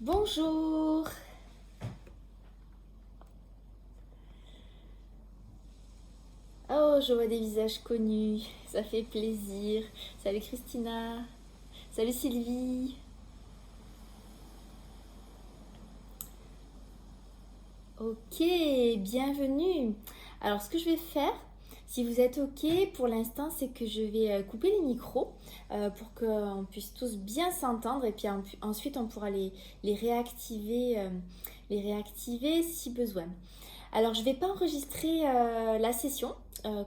Bonjour. Oh, je vois des visages connus, ça fait plaisir. Salut Christina, salut Sylvie. Ok, bienvenue. Alors, ce que je vais faire, si vous êtes ok pour l'instant, c'est que je vais couper les micros pour qu'on puisse tous bien s'entendre et puis ensuite on pourra les réactiver si besoin. Alors, je ne vais pas enregistrer la session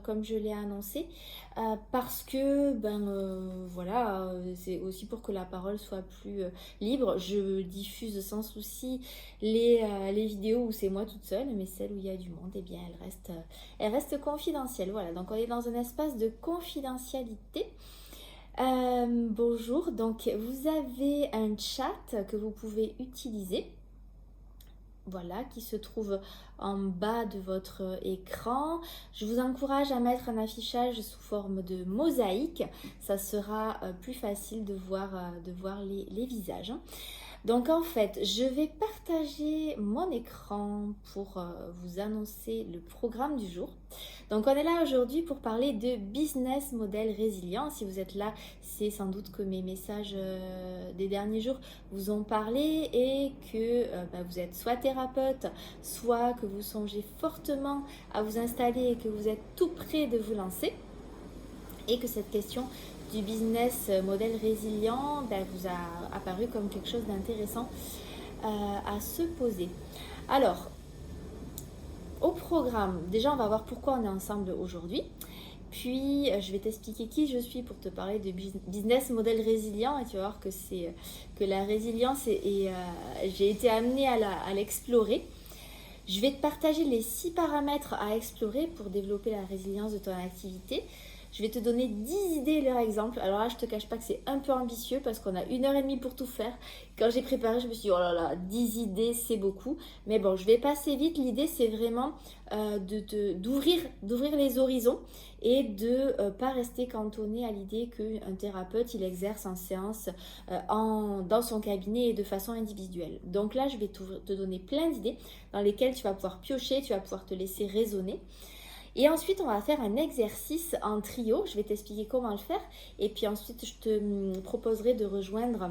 comme je l'ai annoncé parce que, voilà, c'est aussi pour que la parole soit plus libre. Je diffuse sans souci les vidéos où c'est moi toute seule, mais celles où il y a du monde, eh bien, elles restent confidentielles. Voilà, donc on est dans un espace de confidentialité. Bonjour, donc vous avez un chat que vous pouvez utiliser, voilà, qui se trouve en bas de votre écran. Je vous encourage à mettre un affichage sous forme de mosaïque. Ça sera plus facile de voir les visages. Donc en fait, je vais partager mon écran pour vous annoncer le programme du jour. Donc on est là aujourd'hui pour parler de business model résilient. Si vous êtes là, c'est sans doute que mes messages des derniers jours vous ont parlé et que vous êtes soit thérapeute, soit que vous songez fortement à vous installer et que vous êtes tout près de vous lancer et que cette question du business model résilient vous a apparu comme quelque chose d'intéressant à se poser. Alors, au programme, déjà on va voir pourquoi on est ensemble aujourd'hui. Puis je vais t'expliquer qui je suis pour te parler de business model résilient et tu vas voir que la résilience j'ai été amenée à l'explorer. Je vais te partager les 6 paramètres à explorer pour développer la résilience de ton activité. Je vais te donner 10 idées leur exemple. Alors là, je te cache pas que c'est un peu ambitieux parce qu'on a 1 heure et demie pour tout faire. Quand j'ai préparé, je me suis dit, oh là là, 10 idées, c'est beaucoup. Mais bon, je vais passer vite. L'idée, c'est vraiment d'ouvrir les horizons et de pas rester cantonné à l'idée qu'un thérapeute, il exerce en séance dans son cabinet et de façon individuelle. Donc là, je vais te donner plein d'idées dans lesquelles tu vas pouvoir piocher, tu vas pouvoir te laisser raisonner. Et ensuite, on va faire un exercice en trio. Je vais t'expliquer comment le faire. Et puis ensuite, je te proposerai de rejoindre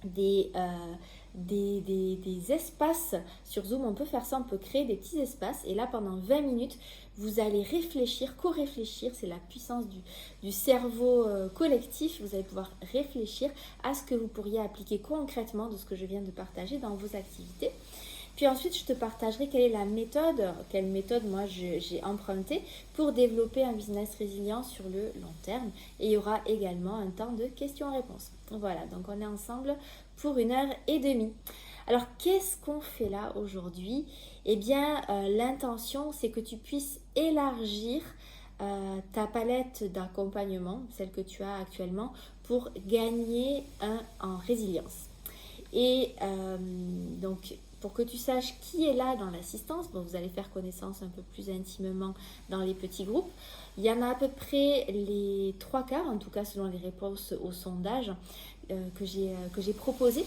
des, euh, des espaces sur Zoom. On peut faire ça, on peut créer des petits espaces. Et là, pendant 20 minutes, vous allez réfléchir, co-réfléchir. C'est la puissance du cerveau collectif. Vous allez pouvoir réfléchir à ce que vous pourriez appliquer concrètement de ce que je viens de partager dans vos activités. Puis ensuite, je te partagerai quelle méthode moi j'ai empruntée pour développer un business résilient sur le long terme. Et il y aura également un temps de questions-réponses. Voilà, donc on est ensemble pour 1 heure et demie. Alors, qu'est-ce qu'on fait là aujourd'hui? Eh bien, l'intention, c'est que tu puisses élargir ta palette d'accompagnement, celle que tu as actuellement, pour gagner en résilience. Et donc, pour que tu saches qui est là dans l'assistance, bon, vous allez faire connaissance un peu plus intimement dans les petits groupes. Il y en a à peu près les 3 quarts, en tout cas selon les réponses au sondage que j'ai proposé,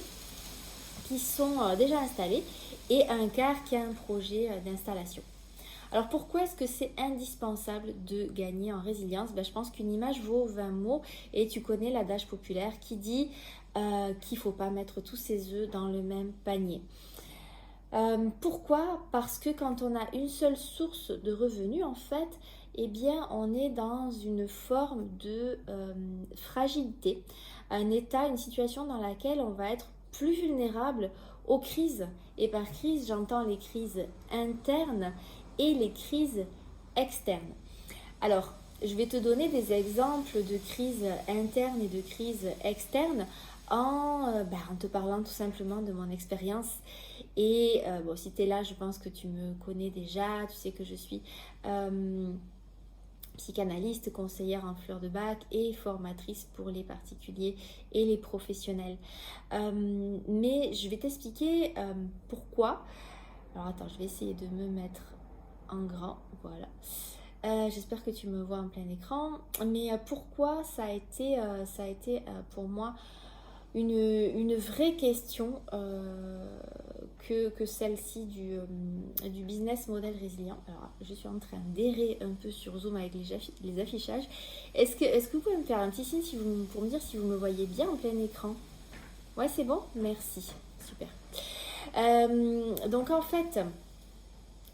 qui sont déjà installés, et un quart qui a un projet d'installation. Alors pourquoi est-ce que c'est indispensable de gagner en résilience? Je pense qu'une image vaut 20 mots et tu connais l'adage populaire qui dit qu'il ne faut pas mettre tous ses œufs dans le même panier. Pourquoi? Parce que quand on a une seule source de revenus, en fait, eh bien, on est dans une forme de fragilité, un état, une situation dans laquelle on va être plus vulnérable aux crises. Et par crise, j'entends les crises internes et les crises externes. Alors, je vais te donner des exemples de crises internes et de crises externes en te parlant tout simplement de mon expérience. Et bon, si tu es là, je pense que tu me connais déjà. Tu sais que je suis psychanalyste, conseillère en fleurs de bac et formatrice pour les particuliers et les professionnels. Mais je vais t'expliquer pourquoi. Alors attends, je vais essayer de me mettre en grand. Voilà. J'espère que tu me vois en plein écran. Mais pourquoi ça a été pour moi une vraie question que celle-ci du business model résilient. Alors, je suis en train d'errer un peu sur Zoom avec les affichages. Est-ce que vous pouvez me faire un petit signe pour me dire si vous me voyez bien en plein écran? Ouais, c'est bon? Merci. Super. Donc en fait,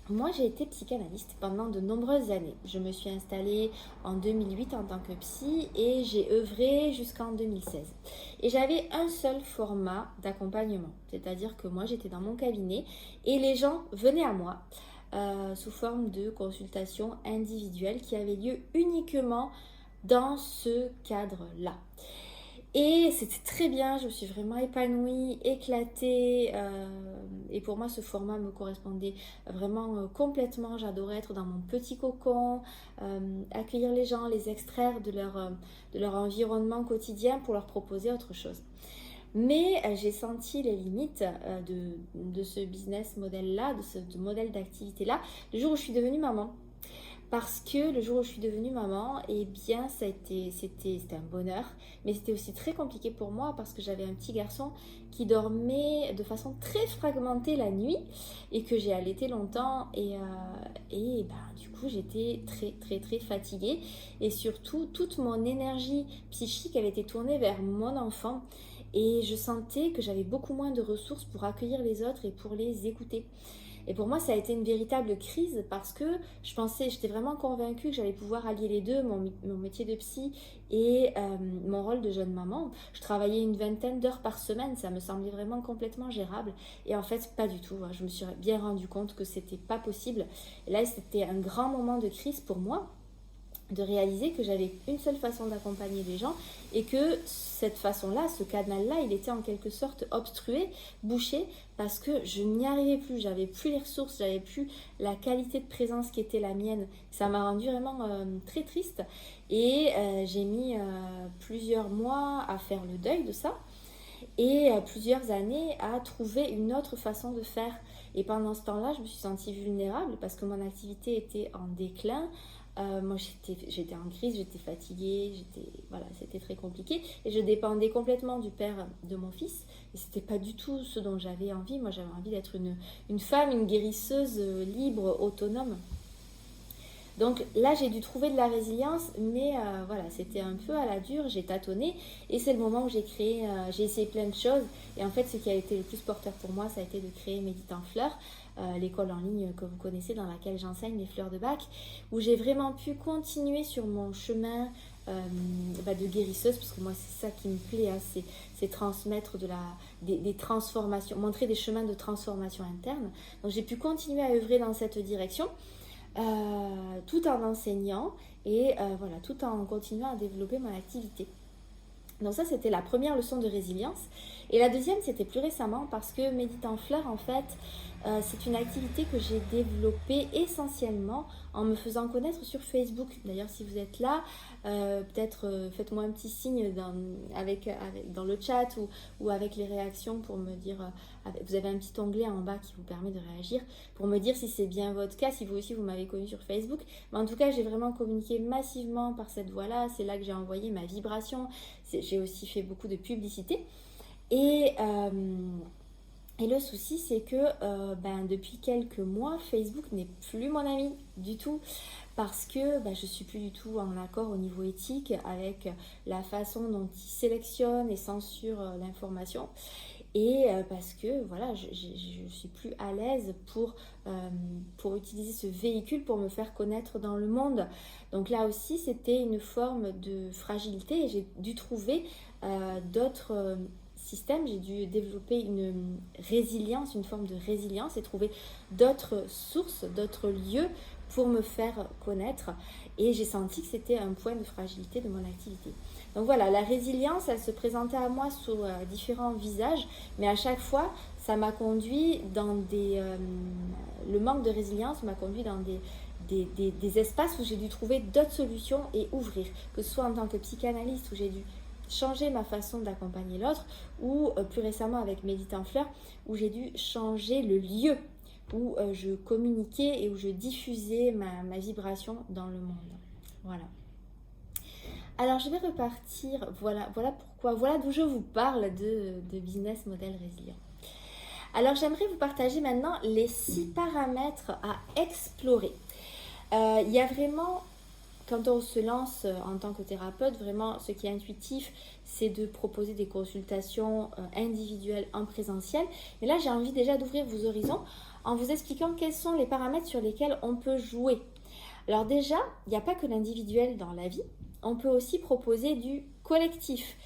moi j'ai été psychanalyste pendant de nombreuses années. Je me suis installée en 2008 en tant que psy et j'ai œuvré jusqu'en 2016. Et j'avais un seul format d'accompagnement, c'est-à-dire que moi j'étais dans mon cabinet et les gens venaient à moi sous forme de consultation individuelle qui avait lieu uniquement dans ce cadre-là. Et c'était très bien, je me suis vraiment épanouie, éclatée. Et pour moi, ce format me correspondait vraiment complètement. J'adorais être dans mon petit cocon, accueillir les gens, les extraire de leur environnement quotidien pour leur proposer autre chose. Mais j'ai senti les limites de ce business model-là, de ce modèle d'activité-là, le jour où je suis devenue maman. Parce que le jour où je suis devenue maman, eh bien, c'était un bonheur. Mais c'était aussi très compliqué pour moi parce que j'avais un petit garçon qui dormait de façon très fragmentée la nuit et que j'ai allaité longtemps. Et ben, du coup, j'étais très, très, très fatiguée. Et surtout, toute mon énergie psychique, elle était tournée vers mon enfant. Et je sentais que j'avais beaucoup moins de ressources pour accueillir les autres et pour les écouter. Et pour moi, ça a été une véritable crise parce que j'étais vraiment convaincue que j'allais pouvoir allier les deux, mon métier de psy et mon rôle de jeune maman. Je travaillais une vingtaine d'heures par semaine, ça me semblait vraiment complètement gérable. Et en fait, pas du tout. Je me suis bien rendu compte que c'était pas possible. Et là, c'était un grand moment de crise pour moi, de réaliser que j'avais une seule façon d'accompagner les gens et que cette façon-là, ce canal-là, il était en quelque sorte obstrué, bouché, parce que je n'y arrivais plus, j'avais plus les ressources, j'avais plus la qualité de présence qui était la mienne. Ça m'a rendu vraiment très triste et j'ai mis plusieurs mois à faire le deuil de ça et plusieurs années à trouver une autre façon de faire. Et pendant ce temps-là, je me suis sentie vulnérable parce que mon activité était en déclin. Moi j'étais en crise, j'étais fatiguée, voilà, c'était très compliqué et je dépendais complètement du père de mon fils et c'était pas du tout ce dont j'avais envie. Moi j'avais envie d'être une femme, une guérisseuse libre, autonome. Donc là j'ai dû trouver de la résilience, mais voilà, c'était un peu à la dure, j'ai tâtonné et c'est le moment où j'ai essayé plein de choses et en fait ce qui a été le plus porteur pour moi ça a été de créer Médite en Fleurs, l'école en ligne que vous connaissez dans laquelle j'enseigne les fleurs de bac, où j'ai vraiment pu continuer sur mon chemin de guérisseuse, parce que moi c'est ça qui me plaît, hein, c'est transmettre des transformations, montrer des chemins de transformation interne. Donc j'ai pu continuer à œuvrer dans cette direction. Tout en enseignant et voilà, tout en continuant à développer mon activité. Donc ça, c'était la première leçon de résilience. Et la deuxième, c'était plus récemment parce que Médite en Fleurs, en fait, c'est une activité que j'ai développée essentiellement en me faisant connaître sur Facebook. D'ailleurs, si vous êtes là, peut-être faites-moi un petit signe dans le chat ou avec les réactions pour me dire... vous avez un petit onglet en bas qui vous permet de réagir pour me dire si c'est bien votre cas, si vous aussi vous m'avez connu sur Facebook. Mais en tout cas, j'ai vraiment communiqué massivement par cette voie-là. C'est là que j'ai envoyé ma vibration. J'ai aussi fait beaucoup de publicité. Et le souci, c'est que depuis quelques mois, Facebook n'est plus mon ami du tout parce que je suis plus du tout en accord au niveau éthique avec la façon dont il sélectionne et censure l'information. Et parce que voilà, je suis plus à l'aise pour utiliser ce véhicule pour me faire connaître dans le monde. Donc là aussi, c'était une forme de fragilité et j'ai dû trouver d'autres systèmes. J'ai dû développer une résilience, une forme de résilience et trouver d'autres sources, d'autres lieux pour me faire connaître. Et j'ai senti que c'était un point de fragilité de mon activité. Donc voilà, la résilience, elle se présentait à moi sous différents visages, mais à chaque fois, ça m'a conduit dans le manque de résilience m'a conduit dans des espaces où j'ai dû trouver d'autres solutions et ouvrir, que ce soit en tant que psychanalyste où j'ai dû changer ma façon d'accompagner l'autre, ou plus récemment avec Médite en Fleurs, où j'ai dû changer le lieu où je communiquais et où je diffusais ma vibration dans le monde. Voilà. Alors, je vais repartir, voilà pourquoi, voilà d'où je vous parle de business model résilient. Alors, j'aimerais vous partager maintenant les 6 paramètres à explorer. Il y a vraiment, quand on se lance en tant que thérapeute, vraiment ce qui est intuitif, c'est de proposer des consultations individuelles en présentiel. Mais là, j'ai envie déjà d'ouvrir vos horizons en vous expliquant quels sont les paramètres sur lesquels on peut jouer. Alors déjà, il n'y a pas que l'individuel dans la vie, on peut aussi proposer du collectif,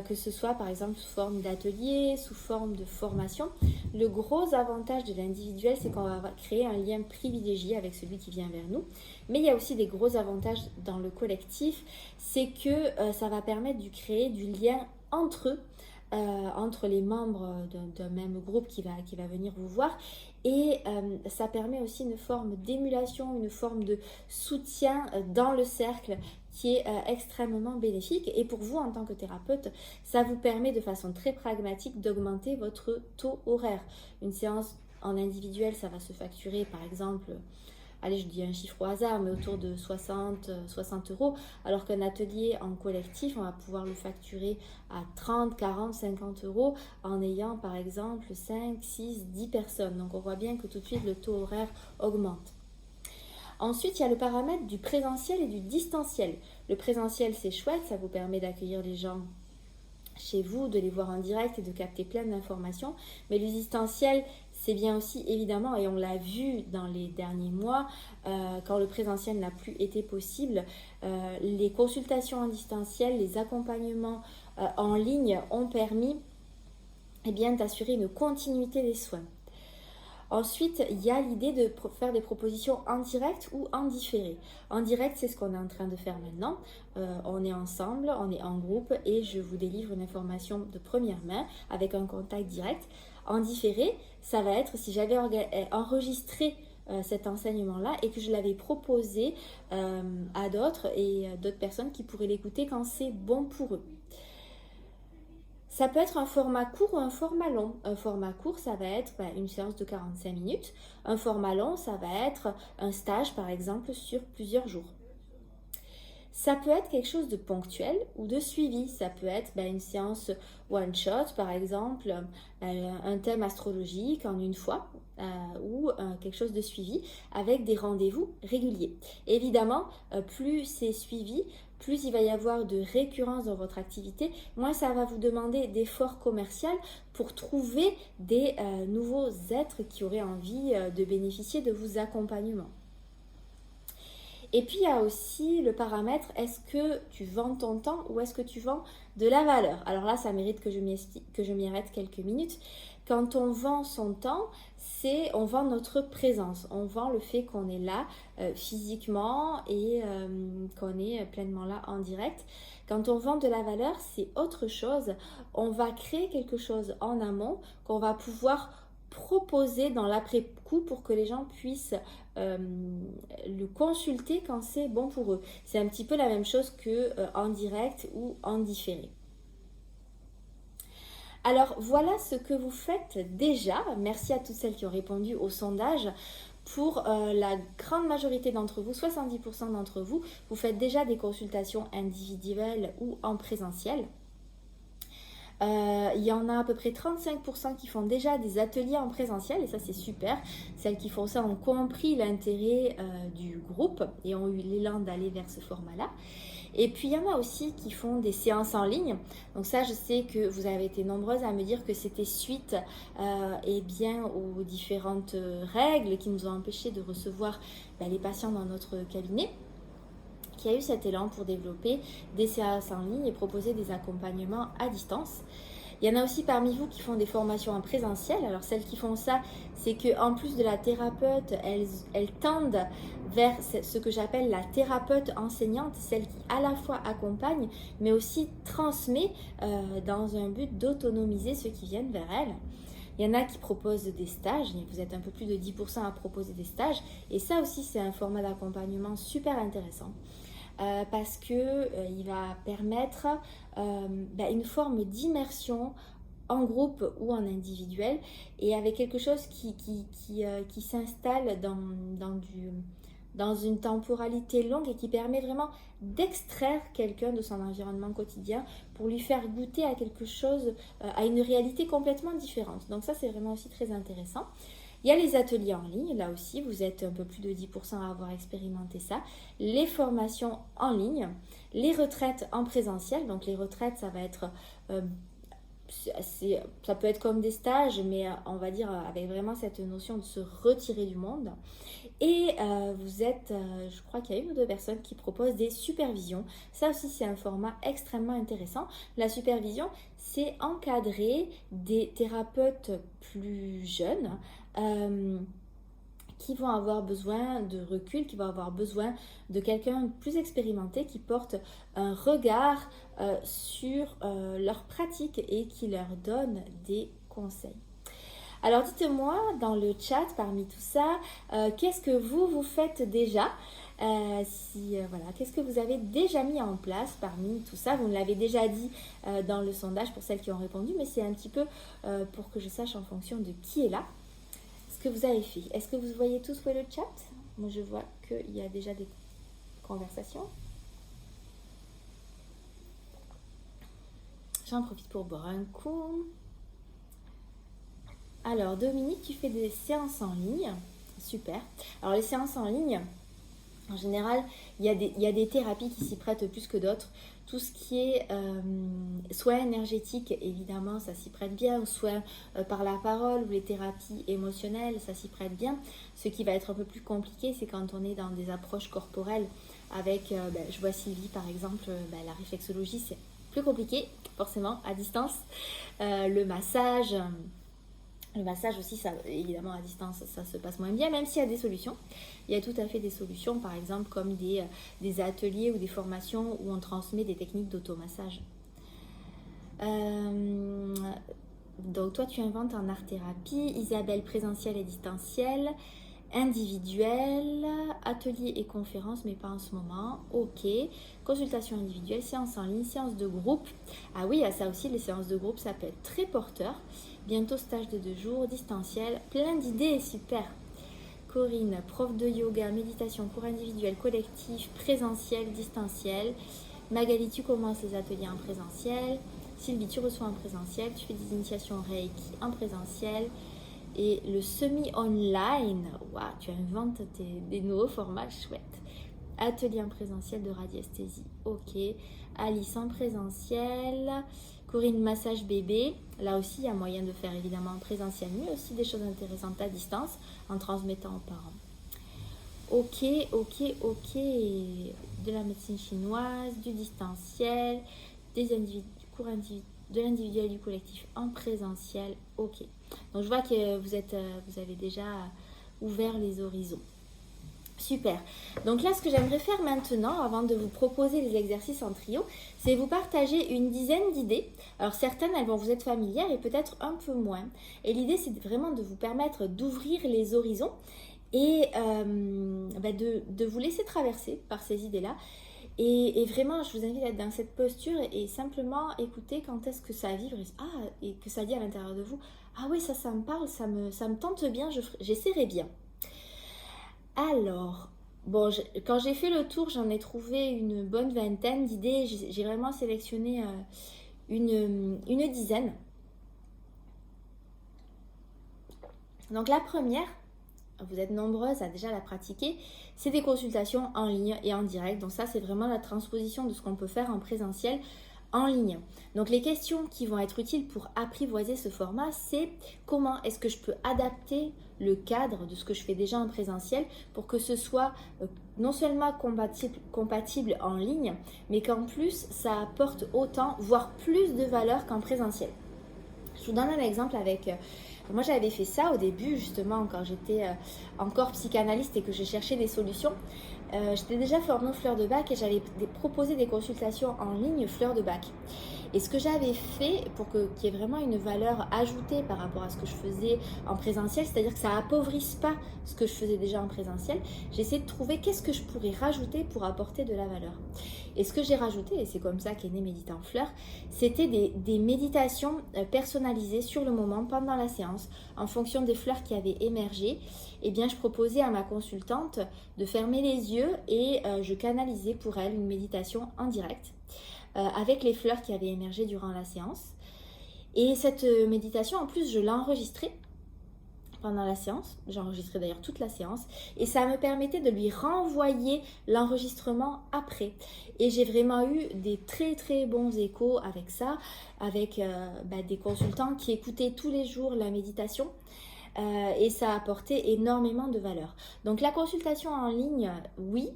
que ce soit par exemple sous forme d'atelier, sous forme de formation. Le gros avantage de l'individuel, c'est qu'on va créer un lien privilégié avec celui qui vient vers nous. Mais il y a aussi des gros avantages dans le collectif, c'est que ça va permettre de créer du lien entre eux, entre les membres d'un même groupe qui va venir vous voir, et ça permet aussi une forme d'émulation, une forme de soutien dans le cercle qui est extrêmement bénéfique. Et pour vous en tant que thérapeute, ça vous permet de façon très pragmatique d'augmenter votre taux horaire. Une séance en individuel, ça va se facturer par exemple, allez, je dis un chiffre au hasard, mais autour de 60 euros, alors qu'un atelier en collectif, on va pouvoir le facturer à 30, 40, 50 euros en ayant par exemple 5, 6, 10 personnes. Donc on voit bien que tout de suite le taux horaire augmente. Ensuite, il y a le paramètre du présentiel et du distanciel. Le présentiel, c'est chouette, ça vous permet d'accueillir les gens chez vous, de les voir en direct et de capter plein d'informations. Mais le distanciel, c'est bien aussi évidemment, et on l'a vu dans les derniers mois, quand le présentiel n'a plus été possible, les consultations en distanciel, les accompagnements en ligne ont permis d'assurer une continuité des soins. Ensuite, il y a l'idée de faire des propositions en direct ou en différé. En direct, c'est ce qu'on est en train de faire maintenant. On est ensemble, on est en groupe et je vous délivre une information de première main avec un contact direct. En différé, ça va être si j'avais enregistré cet enseignement-là et que je l'avais proposé à d'autres et d'autres personnes qui pourraient l'écouter quand c'est bon pour eux. Ça peut être un format court ou un format long. Un format court, ça va être une séance de 45 minutes. Un format long, ça va être un stage, par exemple, sur plusieurs jours. Ça peut être quelque chose de ponctuel ou de suivi. Ça peut être une séance one-shot, par exemple, un thème astrologique en une fois, ou quelque chose de suivi avec des rendez-vous réguliers. Évidemment, plus c'est suivi, plus il va y avoir de récurrence dans votre activité, moins ça va vous demander d'efforts commercial pour trouver des nouveaux êtres qui auraient envie de bénéficier de vos accompagnements. Et puis il y a aussi le paramètre, est-ce que tu vends ton temps ou est-ce que tu vends de la valeur? Alors là, ça mérite que je m'y arrête quelques minutes. Quand on vend son temps, on vend notre présence, on vend le fait qu'on est là physiquement et qu'on est pleinement là en direct. Quand on vend de la valeur, c'est autre chose. On va créer quelque chose en amont qu'on va pouvoir proposer dans l'après-coup pour que les gens puissent le consulter quand c'est bon pour eux. C'est un petit peu la même chose que en direct ou en différé. Alors voilà ce que vous faites déjà. Merci à toutes celles qui ont répondu au sondage. Pour la grande majorité d'entre vous, 70% d'entre vous, vous faites déjà des consultations individuelles ou en présentiel. Il y en a à peu près 35% qui font déjà des ateliers en présentiel et ça c'est super. Celles qui font ça ont compris l'intérêt du groupe et ont eu l'élan d'aller vers ce format-là. Et puis il y en a aussi qui font des séances en ligne. Donc ça, je sais que vous avez été nombreuses à me dire que c'était suite aux différentes règles qui nous ont empêchés de recevoir les patients dans notre cabinet, qui a eu cet élan pour développer des séances en ligne et proposer des accompagnements à distance. Il y en a aussi parmi vous qui font des formations en présentiel. Alors celles qui font ça, c'est qu'en plus de la thérapeute, elles tendent vers ce que j'appelle la thérapeute enseignante, celle qui à la fois accompagne, mais aussi transmet dans un but d'autonomiser ceux qui viennent vers elle. Il y en a qui proposent des stages, vous êtes un peu plus de 10% à proposer des stages, et ça aussi c'est un format d'accompagnement super intéressant. Parce qu'il va permettre une forme d'immersion en groupe ou en individuel et avec quelque chose qui s'installe dans une temporalité longue et qui permet vraiment d'extraire quelqu'un de son environnement quotidien pour lui faire goûter à quelque chose, à une réalité complètement différente. Donc ça, c'est vraiment aussi très intéressant. Il y a les ateliers en ligne, là aussi, vous êtes un peu plus de 10% à avoir expérimenté ça. Les formations en ligne, les retraites en présentiel. Donc les retraites, ça va être... ça peut être comme des stages, mais on va dire avec vraiment cette notion de se retirer du monde. Et vous êtes, je crois qu'il y a une ou deux personnes qui proposent des supervisions. Ça aussi, c'est un format extrêmement intéressant. La supervision, c'est encadrer des thérapeutes plus jeunes qui vont avoir besoin de recul, qui vont avoir besoin de quelqu'un de plus expérimenté qui porte un regard sur leur pratique et qui leur donne des conseils. Alors dites-moi dans le chat parmi tout ça, qu'est-ce que vous faites déjà qu'est-ce que vous avez déjà mis en place parmi tout ça? Vous me l'avez déjà dit dans le sondage pour celles qui ont répondu, mais c'est un petit peu pour que je sache en fonction de qui est là ce que vous avez fait. Est-ce que vous voyez tous le chat? Moi je vois qu'il y a déjà des conversations. J'en profite pour boire un coup. Alors Dominique, tu fais des séances en ligne. Super. Alors les séances en ligne, en général, il y a des thérapies qui s'y prêtent plus que d'autres. Tout ce qui est soins énergétiques, évidemment, ça s'y prête bien. Soins par la parole ou les thérapies émotionnelles, ça s'y prête bien. Ce qui va être un peu plus compliqué, c'est quand on est dans des approches corporelles avec, je vois Sylvie par exemple, la réflexologie, c'est plus compliqué, forcément, à distance. Le massage aussi, ça, évidemment, à distance, ça se passe moins bien, même s'il y a des solutions. Il y a tout à fait des solutions, par exemple, comme des ateliers ou des formations où on transmet des techniques d'automassage. Donc, toi, tu inventes en art-thérapie. Isabelle, présentiel et distanciel. Individuel, atelier et conférence, mais pas en ce moment. Ok. Consultation individuelle, séance en ligne, séance de groupe. Ah oui, ça aussi, les séances de groupe, ça peut être très porteur. Bientôt stage de 2 jours, distanciel, plein d'idées, super. Corinne, prof de yoga, méditation, cours individuel, collectif, présentiel, distanciel. Magali, tu commences les ateliers en présentiel. Sylvie, tu reçois en présentiel. Tu fais des initiations Reiki en présentiel. Et le semi-online, waouh, tu inventes des nouveaux formats chouettes. Atelier en présentiel de radiesthésie, ok. Alice en présentiel. Corinne, massage bébé. Là aussi, il y a moyen de faire évidemment en présentiel, mais aussi des choses intéressantes à distance en transmettant aux parents. Ok. De la médecine chinoise, du distanciel, cours individuels, de l'individuel et du collectif en présentiel. Ok. Donc je vois que vous avez déjà ouvert les horizons. Super. Donc là, ce que j'aimerais faire maintenant, avant de vous proposer les exercices en trio, c'est vous partager une dizaine d'idées. Alors certaines, elles vont vous être familières et peut-être un peu moins. Et l'idée, c'est vraiment de vous permettre d'ouvrir les horizons et de vous laisser traverser par ces idées-là. Et vraiment, je vous invite à être dans cette posture et simplement écouter quand est-ce que ça vibre et que ça dit à l'intérieur de vous. Ah oui, ça me parle, ça me tente bien, j'essaierai bien. Alors, bon, quand j'ai fait le tour, j'en ai trouvé une bonne vingtaine d'idées. J'ai vraiment sélectionné une dizaine. Donc la première, vous êtes nombreuses à déjà la pratiquer, c'est des consultations en ligne et en direct. Donc ça, c'est vraiment la transposition de ce qu'on peut faire en présentiel en ligne. Donc les questions qui vont être utiles pour apprivoiser ce format, c'est comment est-ce que je peux adapter le cadre de ce que je fais déjà en présentiel pour que ce soit non seulement compatible en ligne, mais qu'en plus ça apporte autant, voire plus de valeur qu'en présentiel. Je vous donne un exemple avec... moi, j'avais fait ça au début, justement, quand j'étais encore psychanalyste et que je cherchais des solutions. J'étais déjà formée aux fleurs de bac et j'avais proposé des consultations en ligne fleurs de bac. Et ce que j'avais fait pour qu'il y ait vraiment une valeur ajoutée par rapport à ce que je faisais en présentiel, c'est-à-dire que ça appauvrisse pas ce que je faisais déjà en présentiel, j'ai essayé de trouver qu'est-ce que je pourrais rajouter pour apporter de la valeur. Et ce que j'ai rajouté, et c'est comme ça qu'est né Méditer en fleurs, c'était des méditations personnalisées sur le moment pendant la séance, en fonction des fleurs qui avaient émergé. Eh bien, je proposais à ma consultante de fermer les yeux et je canalisais pour elle une méditation en direct avec les fleurs qui avaient émergé durant la séance. Et cette méditation, en plus, je l'ai enregistrée pendant la séance. J'ai enregistré d'ailleurs toute la séance. Et ça me permettait de lui renvoyer l'enregistrement après. Et j'ai vraiment eu des très très bons échos avec ça, avec des consultants qui écoutaient tous les jours la méditation. Et ça a apporté énormément de valeur. Donc la consultation en ligne, oui,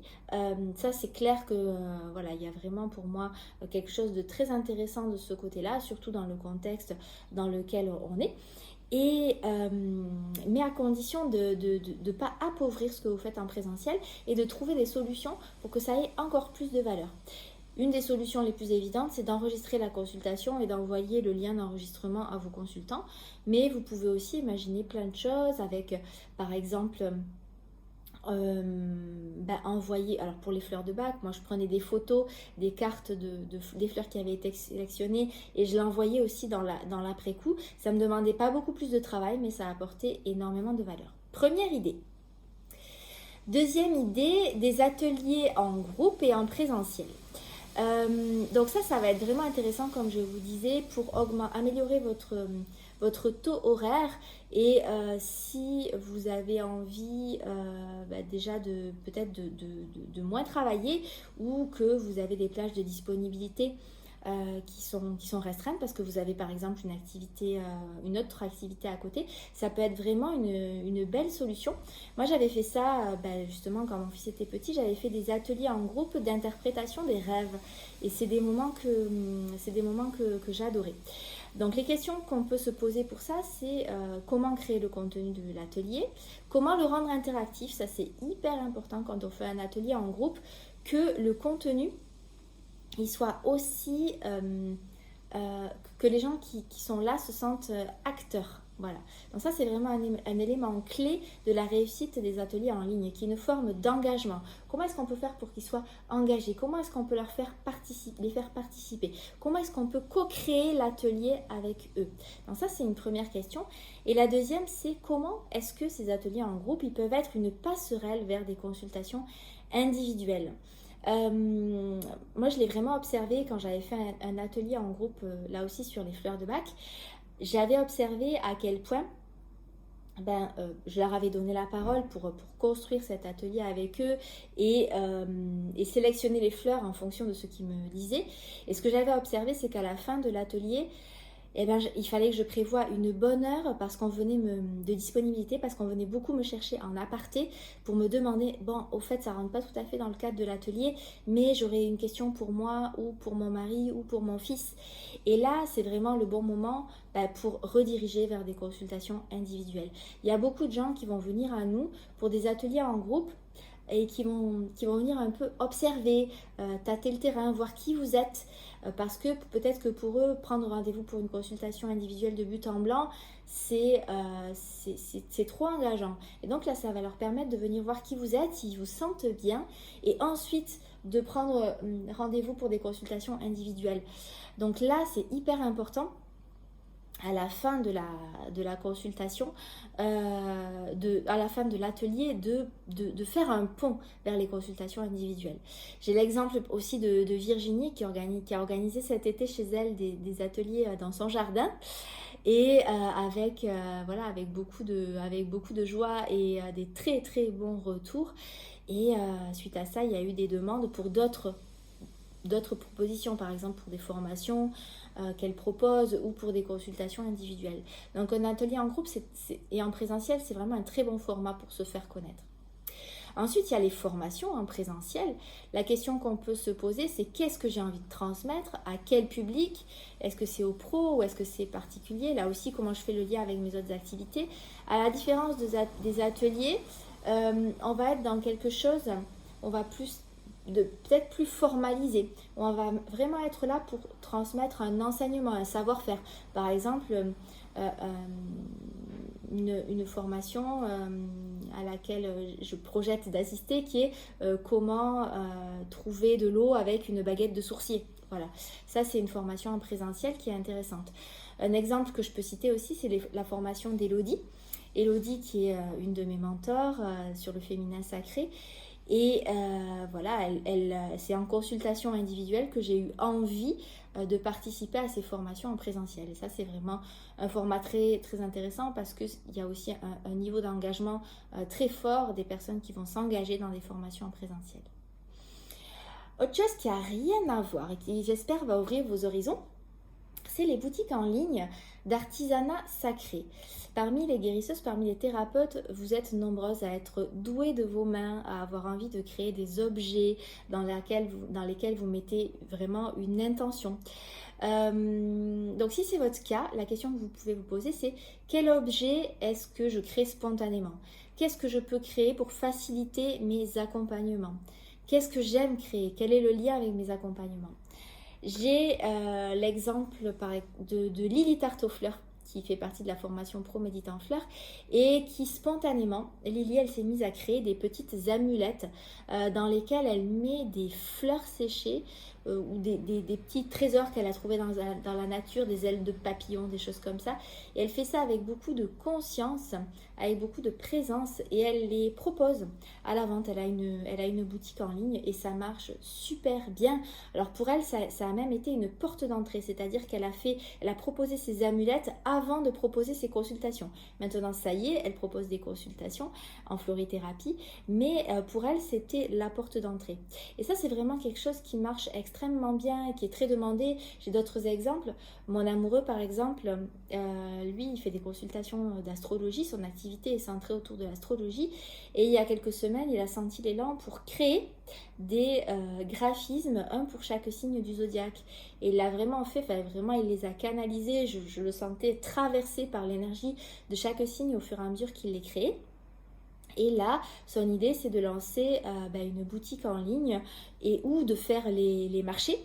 ça c'est clair que voilà, il y a vraiment pour moi quelque chose de très intéressant de ce côté-là, surtout dans le contexte dans lequel on est. Et, mais à condition de ne pas appauvrir ce que vous faites en présentiel et de trouver des solutions pour que ça ait encore plus de valeur. Une des solutions les plus évidentes, c'est d'enregistrer la consultation et d'envoyer le lien d'enregistrement à vos consultants. Mais vous pouvez aussi imaginer plein de choses avec, par exemple, envoyer, alors pour les fleurs de bac, moi je prenais des photos, des cartes des fleurs qui avaient été sélectionnées et je l'envoyais aussi dans l'après-coup. Ça ne me demandait pas beaucoup plus de travail, mais ça a apporté énormément de valeur. Première idée. Deuxième idée, des ateliers en groupe et en présentiel. Donc ça va être vraiment intéressant, comme je vous disais, pour améliorer votre taux horaire. Et si vous avez envie déjà peut-être de moins travailler, ou que vous avez des plages de disponibilité qui sont restreintes parce que vous avez par exemple une autre activité à côté, ça peut être vraiment une belle solution. Moi j'avais fait ça justement quand mon fils était petit, j'avais fait des ateliers en groupe d'interprétation des rêves et c'est des moments que j'adorais. Donc les questions qu'on peut se poser pour ça, c'est comment créer le contenu de l'atelier, comment le rendre interactif, ça c'est hyper important quand on fait un atelier en groupe, que le contenu il soit aussi que les gens qui sont là se sentent acteurs. Voilà. Donc ça, c'est vraiment un élément clé de la réussite des ateliers en ligne, qui est une forme d'engagement. Comment est-ce qu'on peut faire pour qu'ils soient engagés? Comment est-ce qu'on peut les faire participer? Comment est-ce qu'on peut co-créer l'atelier avec eux? Donc ça, c'est une première question. Et la deuxième, c'est comment est-ce que ces ateliers en groupe, ils peuvent être une passerelle vers des consultations individuelles? Moi je l'ai vraiment observé quand j'avais fait un atelier en groupe là aussi sur les fleurs de bac. J'avais observé à quel point je leur avais donné la parole pour construire cet atelier avec eux et sélectionner les fleurs en fonction de ce qu'ils me disaient. Et ce que j'avais observé, c'est qu'à la fin de l'atelier, il fallait que je prévoie une bonne heure de disponibilité, parce qu'on venait beaucoup me chercher en aparté pour me demander, au fait ça rentre pas tout à fait dans le cadre de l'atelier, mais j'aurais une question pour moi ou pour mon mari ou pour mon fils. Et là c'est vraiment le bon moment pour rediriger vers des consultations individuelles. Il y a beaucoup de gens qui vont venir à nous pour des ateliers en groupe et qui vont venir un peu observer, tâter le terrain, voir qui vous êtes, parce que peut-être que pour eux, prendre rendez-vous pour une consultation individuelle de but en blanc, c'est trop engageant. Et donc là, ça va leur permettre de venir voir qui vous êtes, s'ils vous sentent bien, et ensuite de prendre rendez-vous pour des consultations individuelles. Donc là, c'est hyper important à la fin de la consultation, à la fin de l'atelier, de faire un pont vers les consultations individuelles. J'ai l'exemple aussi de Virginie qui a organisé cet été chez elle des ateliers dans son jardin, et avec beaucoup de joie et des très très bons retours. Et suite à ça, il y a eu des demandes pour d'autres propositions, par exemple pour des formations qu'elle propose ou pour des consultations individuelles. Donc un atelier en groupe et en présentiel, c'est vraiment un très bon format pour se faire connaître. Ensuite, il y a les formations en présentiel. La question qu'on peut se poser, c'est qu'est-ce que j'ai envie de transmettre, à quel public? Est-ce que c'est aux pros ou est-ce que c'est particulier? Là aussi, comment je fais le lien avec mes autres activités? À la différence des ateliers, on va être dans quelque chose, on va plus de peut-être plus formalisé, où on va vraiment être là pour transmettre un enseignement, un savoir-faire. Par exemple, une formation à laquelle je projette d'assister qui est comment trouver de l'eau avec une baguette de sourcier. Voilà, ça c'est une formation en présentiel qui est intéressante. Un exemple que je peux citer aussi, c'est la formation d'Élodie. Élodie qui est une de mes mentors sur le féminin sacré. Et voilà, c'est en consultation individuelle que j'ai eu envie de participer à ces formations en présentiel. Et ça, c'est vraiment un format très, très intéressant parce qu'il y a aussi un niveau d'engagement très fort des personnes qui vont s'engager dans des formations en présentiel. Autre chose qui n'a rien à voir et qui, j'espère, va ouvrir vos horizons, c'est les boutiques en ligne d'artisanat sacré. Parmi les guérisseuses, parmi les thérapeutes, vous êtes nombreuses à être douées de vos mains, à avoir envie de créer des objets dans lesquels vous mettez vraiment une intention. Donc si c'est votre cas, la question que vous pouvez vous poser, c'est quel objet est-ce que je crée spontanément? Qu'est-ce que je peux créer pour faciliter mes accompagnements? Qu'est-ce que j'aime créer? Quel est le lien avec mes accompagnements? J'ai l'exemple de Lily Tarte aux fleurs qui fait partie de la formation Pro Méditant Fleurs et qui spontanément, Lily, elle s'est mise à créer des petites amulettes dans lesquelles elle met des fleurs séchées ou des petits trésors qu'elle a trouvés dans la nature, des ailes de papillons, des choses comme ça. Et elle fait ça avec beaucoup de conscience, avec beaucoup de présence et elle les propose à la vente. Elle a une boutique en ligne et ça marche super bien. Alors pour elle, ça a même été une porte d'entrée, c'est-à-dire qu'elle a proposé ses amulettes avant de proposer ses consultations. Maintenant, ça y est, elle propose des consultations en florithérapie, mais pour elle, c'était la porte d'entrée. Et ça, c'est vraiment quelque chose qui marche extrêmement bien et qui est très demandé. J'ai d'autres exemples. Mon amoureux, par exemple, lui, il fait des consultations d'astrologie. Son activité est centrée autour de l'astrologie. Et il y a quelques semaines, il a senti l'élan pour créer des graphismes, un pour chaque signe du zodiaque. Et il l'a vraiment fait, vraiment, il les a canalisés. Je le sentais traversé par l'énergie de chaque signe au fur et à mesure qu'il les créait. Et là, son idée, c'est de lancer une boutique en ligne ou de faire les marchés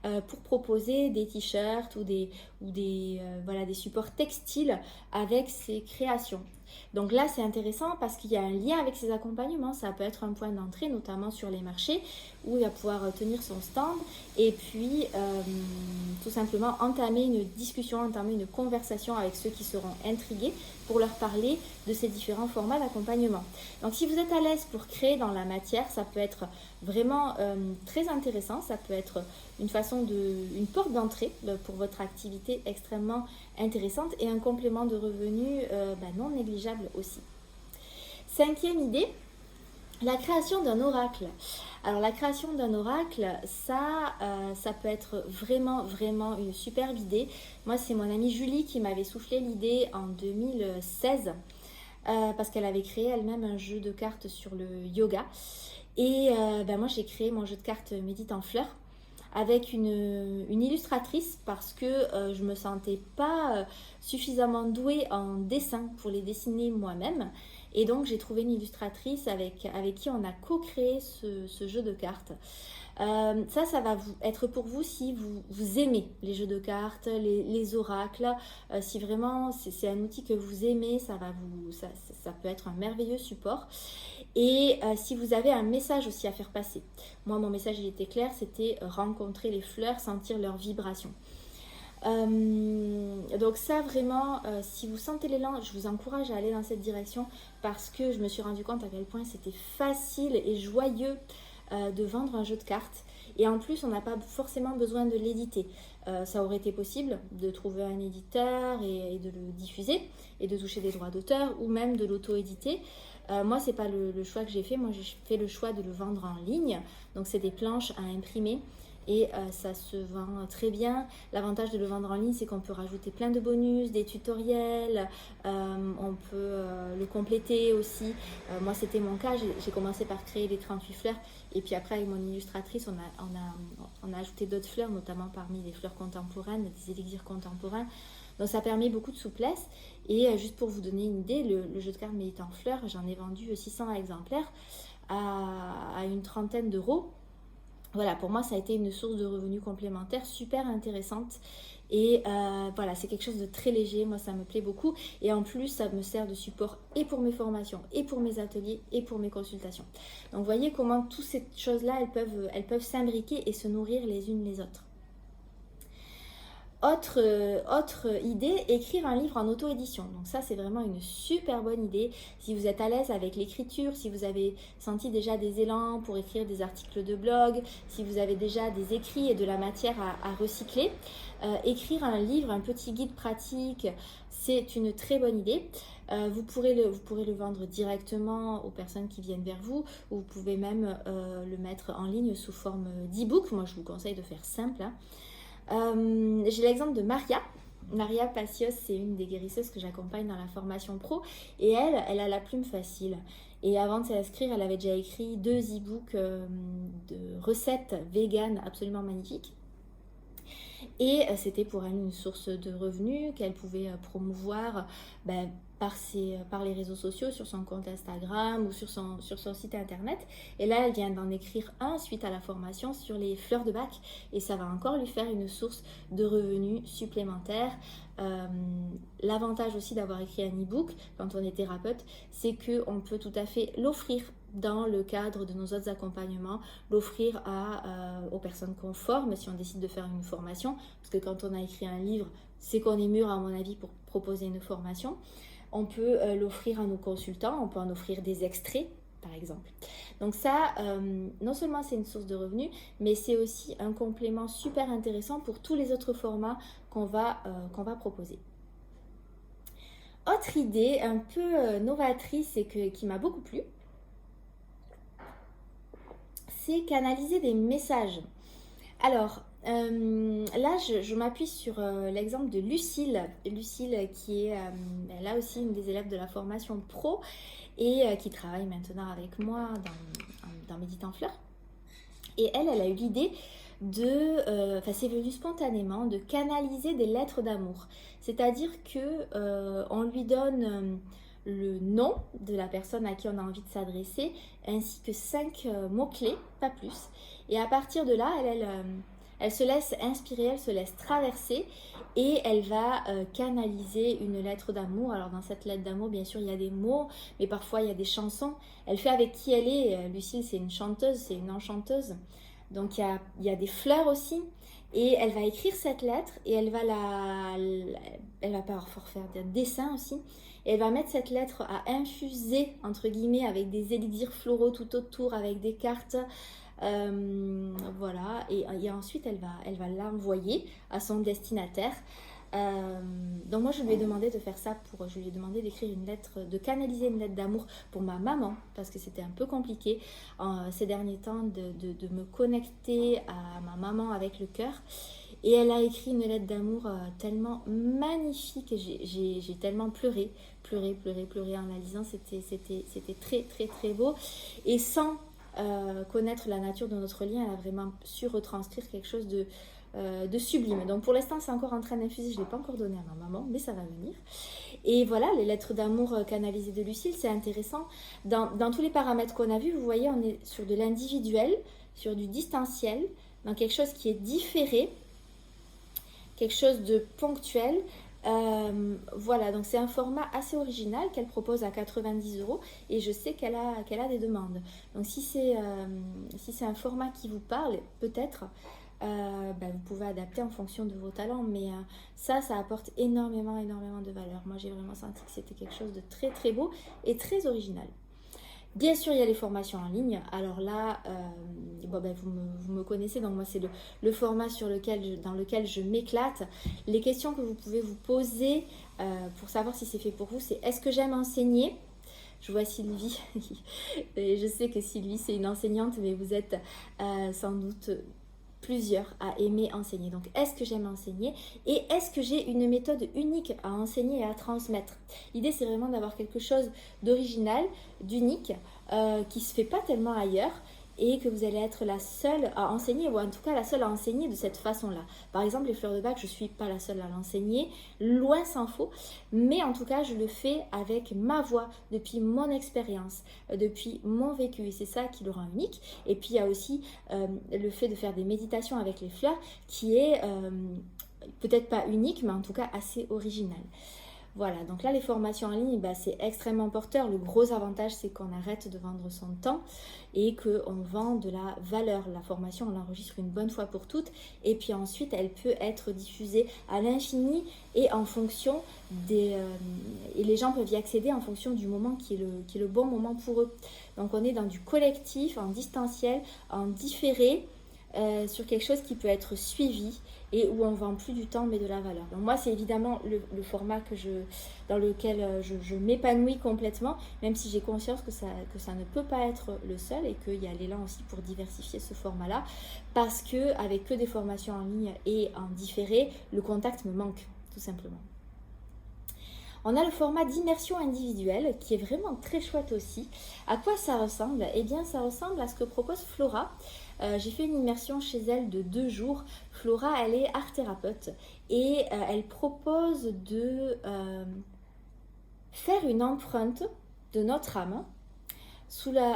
pour proposer des t-shirts ou des supports textiles avec ses créations. Donc là, c'est intéressant parce qu'il y a un lien avec ses accompagnements. Ça peut être un point d'entrée, notamment sur les marchés, où il va pouvoir tenir son stand et puis tout simplement entamer une discussion, entamer une conversation avec ceux qui seront intrigués pour leur parler de ces différents formats d'accompagnement. Donc si vous êtes à l'aise pour créer dans la matière, ça peut être vraiment très intéressant. Ça peut être une porte d'entrée pour votre activité extrêmement intéressante et un complément de revenus non négligeable aussi. 5e idée, la création d'un oracle. Alors la création d'un oracle, ça peut être vraiment, vraiment une superbe idée. Moi, c'est mon amie Julie qui m'avait soufflé l'idée en 2016 parce qu'elle avait créé elle-même un jeu de cartes sur le yoga. Et moi, j'ai créé mon jeu de cartes Médite en fleurs avec une illustratrice parce que je ne me sentais pas suffisamment douée en dessin pour les dessiner moi-même. Et donc, j'ai trouvé une illustratrice avec qui on a co-créé ce jeu de cartes. Ça va être pour vous si vous aimez les jeux de cartes, les oracles. Si vraiment c'est un outil que vous aimez, ça peut être un merveilleux support. Et si vous avez un message aussi à faire passer. Moi, mon message, il était clair, c'était rencontrer les fleurs, sentir leur vibration. Donc ça vraiment, si vous sentez l'élan, je vous encourage à aller dans cette direction parce que je me suis rendu compte à quel point c'était facile et joyeux de vendre un jeu de cartes. Et en plus, on n'a pas forcément besoin de l'éditer. Ça aurait été possible de trouver un éditeur et de le diffuser et de toucher des droits d'auteur ou même de l'auto-éditer. Moi, c'est pas le choix que j'ai fait. Moi, j'ai fait le choix de le vendre en ligne. Donc, c'est des planches à imprimer. Et ça se vend très bien. L'avantage de le vendre en ligne, c'est qu'on peut rajouter plein de bonus, des tutoriels, on peut le compléter aussi. Moi, c'était mon cas, j'ai commencé par créer les 38 fleurs et puis après, avec mon illustratrice, on a ajouté d'autres fleurs, notamment parmi les fleurs contemporaines, des élixirs contemporains. Donc ça permet beaucoup de souplesse. Et juste pour vous donner une idée, le jeu de cartes Médite en fleurs, j'en ai vendu 600 exemplaires à une trentaine d'euros. Voilà, pour moi, ça a été une source de revenus complémentaires super intéressante. Et voilà, c'est quelque chose de très léger, moi ça me plaît beaucoup. Et en plus, ça me sert de support et pour mes formations, et pour mes ateliers, et pour mes consultations. Donc vous voyez comment toutes ces choses-là, elles peuvent s'imbriquer et se nourrir les unes les autres. Autre idée, écrire un livre en auto-édition. Donc ça, c'est vraiment une super bonne idée. Si vous êtes à l'aise avec l'écriture, si vous avez senti déjà des élans pour écrire des articles de blog, si vous avez déjà des écrits et de la matière à recycler, écrire un livre, un petit guide pratique, c'est une très bonne idée. Vous pourrez le vendre directement aux personnes qui viennent vers vous, ou vous pouvez même le mettre en ligne sous forme d'e-book. Moi, je vous conseille de faire simple, hein. J'ai l'exemple de Maria. Maria Pacios, c'est une des guérisseuses que j'accompagne dans la formation pro. Et elle a la plume facile. Et avant de s'inscrire, elle avait déjà écrit 2 e-books de recettes véganes absolument magnifiques. Et c'était pour elle une source de revenus qu'elle pouvait promouvoir par les réseaux sociaux, sur son compte Instagram ou sur son site internet. Et là, elle vient d'en écrire un suite à la formation sur les fleurs de bac. Et ça va encore lui faire une source de revenus supplémentaires. L'avantage aussi d'avoir écrit un e-book quand on est thérapeute, c'est qu'on peut tout à fait l'offrir dans le cadre de nos autres accompagnements, l'offrir aux personnes qu'on forme si on décide de faire une formation, parce que quand on a écrit un livre, c'est qu'on est mûr à mon avis pour proposer une formation. On peut l'offrir à nos consultants, on peut en offrir des extraits par exemple. Donc ça, non seulement c'est une source de revenus, mais c'est aussi un complément super intéressant pour tous les autres formats qu'on va proposer. Autre idée un peu novatrice et qui m'a beaucoup plu, c'est canaliser des messages. Alors, là, je m'appuie sur l'exemple de Lucille. Lucille qui est là aussi une des élèves de la formation pro et qui travaille maintenant avec moi dans Médite en Fleurs. Et elle a eu l'idée c'est venu spontanément, de canaliser des lettres d'amour. C'est-à-dire que on lui donne le nom de la personne à qui on a envie de s'adresser, ainsi que 5 mots-clés, pas plus. Et à partir de là, elle se laisse inspirer, elle se laisse traverser et elle va canaliser une lettre d'amour. Alors dans cette lettre d'amour, bien sûr, il y a des mots, mais parfois il y a des chansons. Elle fait avec qui elle est. Lucille, c'est une chanteuse, c'est une enchanteuse. Donc il y a des fleurs aussi. Et elle va écrire cette lettre et elle va parfois faire des dessins aussi. Et elle va mettre cette lettre à infuser, entre guillemets, avec des élixirs floraux tout autour, avec des cartes. Voilà, et ensuite elle va l'envoyer à son destinataire. Donc moi je lui ai demandé de faire ça, je lui ai demandé d'écrire une lettre, de canaliser une lettre d'amour pour ma maman, parce que c'était un peu compliqué ces derniers temps de me connecter à ma maman avec le cœur. Et elle a écrit une lettre d'amour tellement magnifique, j'ai tellement pleuré en la lisant. C'était très très très beau, et sans connaître la nature de notre lien, elle a vraiment su retranscrire quelque chose de sublime. Donc pour l'instant, c'est encore en train d'infuser, je ne l'ai pas encore donné à ma maman, mais ça va venir. Et voilà, les lettres d'amour canalisées de Lucille, c'est intéressant. Dans tous les paramètres qu'on a vus, vous voyez, on est sur de l'individuel, sur du distanciel, dans quelque chose qui est différé, quelque chose de ponctuel. Voilà, donc c'est un format assez original qu'elle propose à 90 € et je sais qu'elle a des demandes. Donc si c'est un format qui vous parle, peut-être vous pouvez adapter en fonction de vos talents, mais ça apporte énormément de valeur. Moi j'ai vraiment senti que c'était quelque chose de très très beau et très original. Bien sûr, il y a les formations en ligne. Alors là, vous me connaissez, donc moi c'est le format dans lequel je m'éclate. Les questions que vous pouvez vous poser pour savoir si c'est fait pour vous, c'est: est-ce que j'aime enseigner ? Je vois Sylvie, et je sais que Sylvie c'est une enseignante, mais vous êtes sans doute plusieurs à aimer enseigner. Donc, est-ce que j'aime enseigner et est-ce que j'ai une méthode unique à enseigner et à transmettre ? L'idée, c'est vraiment d'avoir quelque chose d'original, d'unique, qui se fait pas tellement ailleurs et que vous allez être la seule à enseigner, ou en tout cas la seule à enseigner de cette façon-là. Par exemple, les fleurs de bac, je ne suis pas la seule à l'enseigner, loin s'en faut, mais en tout cas, je le fais avec ma voix, depuis mon expérience, depuis mon vécu, et c'est ça qui le rend unique. Et puis, il y a aussi le fait de faire des méditations avec les fleurs, qui est peut-être pas unique, mais en tout cas assez original. Voilà, donc là les formations en ligne, c'est extrêmement porteur. Le gros avantage, c'est qu'on arrête de vendre son temps et qu'on vend de la valeur. La formation, on l'enregistre une bonne fois pour toutes et puis ensuite elle peut être diffusée à l'infini et en fonction des... et les gens peuvent y accéder en fonction du moment qui est le bon moment pour eux. Donc on est dans du collectif, en distanciel, en différé, sur quelque chose qui peut être suivi et où on ne vend plus du temps mais de la valeur. Donc moi, c'est évidemment le format dans lequel je m'épanouis complètement, même si j'ai conscience que ça ne peut pas être le seul et qu'il y a l'élan aussi pour diversifier ce format-là, parce qu'avec que des formations en ligne et en différé, le contact me manque, tout simplement. On a le format d'immersion individuelle qui est vraiment très chouette aussi. À quoi ça ressemble? Eh bien, ça ressemble à ce que propose Flora. J'ai fait une immersion chez elle de 2 jours. Flora, elle est art thérapeute et elle propose de faire une empreinte de notre âme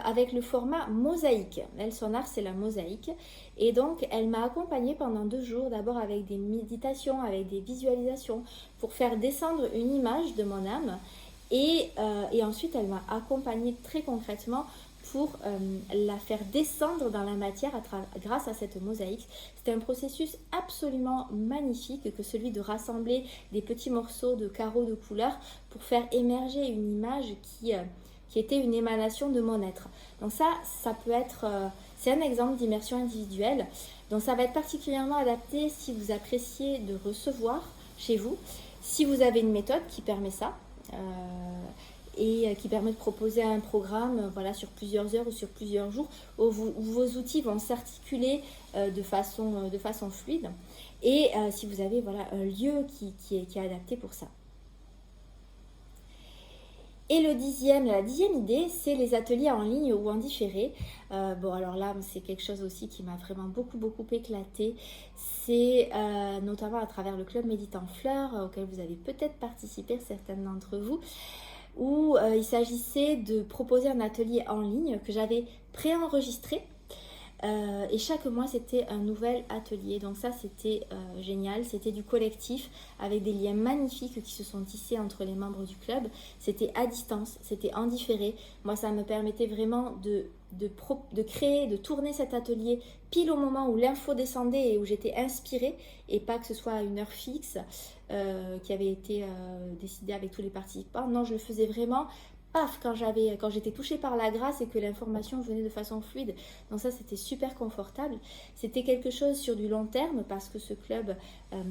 avec le format mosaïque. Elle, son art, c'est la mosaïque. Et donc, elle m'a accompagnée pendant 2 jours, d'abord avec des méditations, avec des visualisations, pour faire descendre une image de mon âme. Et ensuite, elle m'a accompagnée très concrètement pour la faire descendre dans la matière grâce à cette mosaïque. C'était un processus absolument magnifique que celui de rassembler des petits morceaux de carreaux de couleurs pour faire émerger une image qui était une émanation de mon être. Donc ça peut être... c'est un exemple d'immersion individuelle. Donc ça va être particulièrement adapté si vous appréciez de recevoir chez vous, si vous avez une méthode qui permet ça, et qui permet de proposer un programme sur plusieurs heures ou sur plusieurs jours où vos outils vont s'articuler de façon fluide, et si vous avez un lieu qui est adapté pour ça. Et la 10e idée, c'est les ateliers en ligne ou en différé. Alors là, c'est quelque chose aussi qui m'a vraiment beaucoup éclaté. C'est notamment à travers le club Méditant Fleurs, auquel vous avez peut-être participé, certaines d'entre vous, où il s'agissait de proposer un atelier en ligne que j'avais préenregistré. Et chaque mois c'était un nouvel atelier, donc ça c'était génial. C'était du collectif avec des liens magnifiques qui se sont tissés entre les membres du club. C'était à distance, c'était en différé. Moi, ça me permettait vraiment de créer, de tourner cet atelier pile au moment où l'info descendait et où j'étais inspirée, et pas que ce soit à une heure fixe qui avait été décidée avec tous les participants. Non, je le faisais vraiment quand j'étais touchée par la grâce et que l'information venait de façon fluide. Donc ça, c'était super confortable. C'était quelque chose sur du long terme, parce que ce club,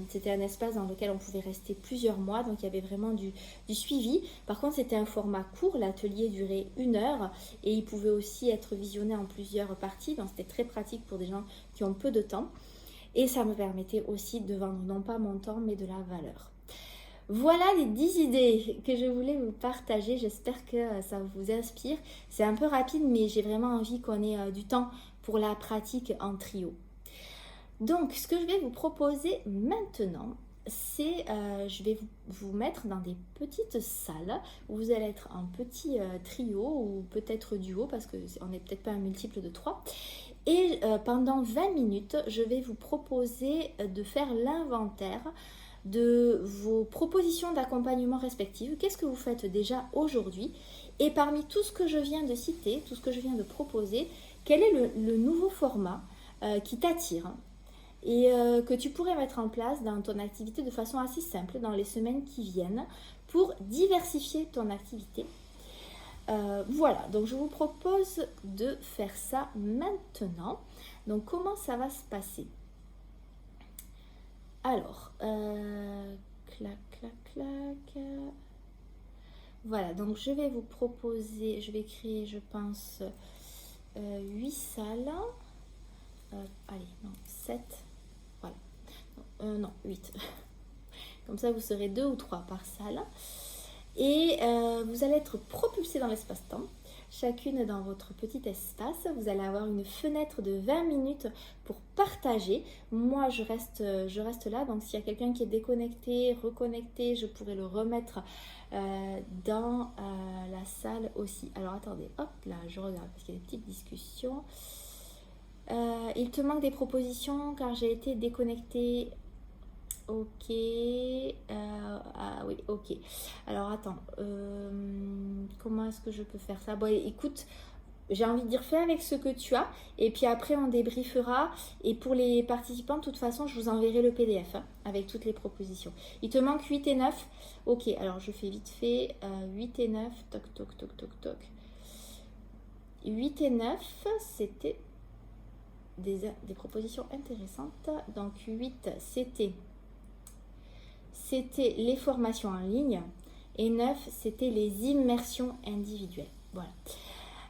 c'était un espace dans lequel on pouvait rester plusieurs mois, donc il y avait vraiment du suivi. Par contre, c'était un format court, l'atelier durait 1 heure et il pouvait aussi être visionné en plusieurs parties, donc c'était très pratique pour des gens qui ont peu de temps. Et ça me permettait aussi de vendre non pas mon temps, mais de la valeur. Voilà les 10 idées que je voulais vous partager. J'espère que ça vous inspire. C'est un peu rapide, mais j'ai vraiment envie qu'on ait du temps pour la pratique en trio. Donc, ce que je vais vous proposer maintenant, c'est je vais vous mettre dans des petites salles où vous allez être en petit trio ou peut-être duo, parce qu'on n'est peut-être pas un multiple de 3. Et pendant 20 minutes, je vais vous proposer de faire l'inventaire de vos propositions d'accompagnement respectives. Qu'est-ce que vous faites déjà aujourd'hui? Et parmi tout ce que je viens de citer, tout ce que je viens de proposer, quel est le nouveau format qui t'attire et que tu pourrais mettre en place dans ton activité de façon assez simple dans les semaines qui viennent pour diversifier ton activité? Voilà, donc je vous propose de faire ça maintenant. Donc comment ça va se passer? Alors, clac. Voilà, donc je vais vous proposer, je vais créer, je pense, 8 salles. Allez, non, 7. Voilà. Non, 8. Comme ça, vous serez 2 ou 3 par salle. Et vous allez être propulsé dans l'espace-temps. chacune dans votre petit espace. Vous allez avoir une fenêtre de 20 minutes pour partager. Moi, je reste là. Donc, s'il y a quelqu'un qui est déconnecté, reconnecté, je pourrais le remettre dans la salle aussi. Alors, attendez, hop, là, je regarde parce qu'il y a des petites discussions. Il te manque des propositions car j'ai été déconnectée. Ok. Ah oui, ok. Alors attends. Comment est-ce que je peux faire ça? Bon, écoute, j'ai envie de dire fais avec ce que tu as. Et puis après, on débriefera. Et pour les participants, de toute façon, je vous enverrai le PDF hein, avec toutes les propositions. Il te manque 8 et 9. Ok, alors je fais vite fait. 8 et 9. Toc, toc, toc, toc, toc. 8 et 9, c'était des propositions intéressantes. Donc 8, c'était les formations en ligne et 9, c'était les immersions individuelles. Voilà.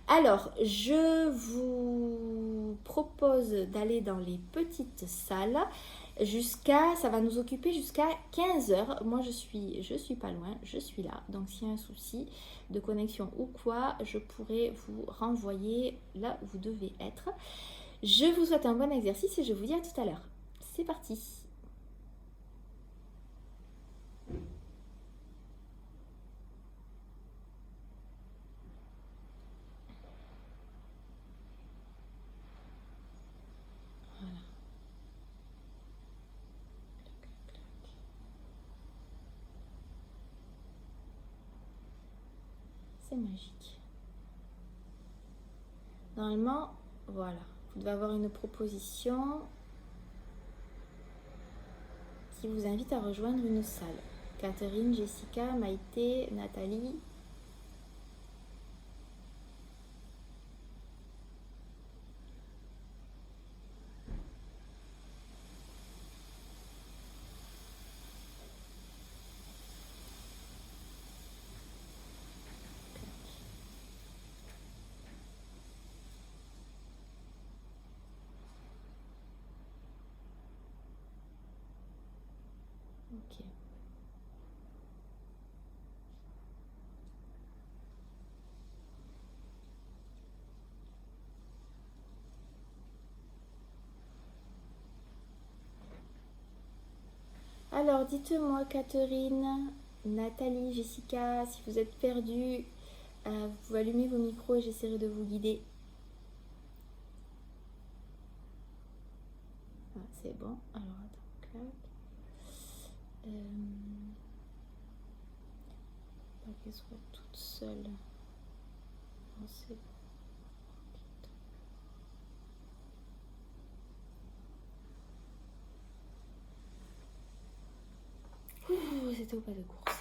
Alors, je vous propose d'aller dans les petites salles ça va nous occuper jusqu'à 15h. Moi, je suis pas loin, je suis là. Donc, s'il y a un souci de connexion ou quoi, je pourrais vous renvoyer là où vous devez être. Je vous souhaite un bon exercice et je vous dis à tout à l'heure. C'est parti. C'est magique. Normalement, voilà. Vous devez avoir une proposition qui vous invite à rejoindre une salle. Catherine, Jessica, Maïté, Nathalie. Ok. Alors, dites-moi, Catherine, Nathalie, Jessica, si vous êtes perdus, vous pouvez allumer vos micros et j'essaierai de vous guider. Ah, c'est bon. Alors, attends, clac. Pas qu'elle soit toute seule. Non, c'est bon. C'était au pas de course.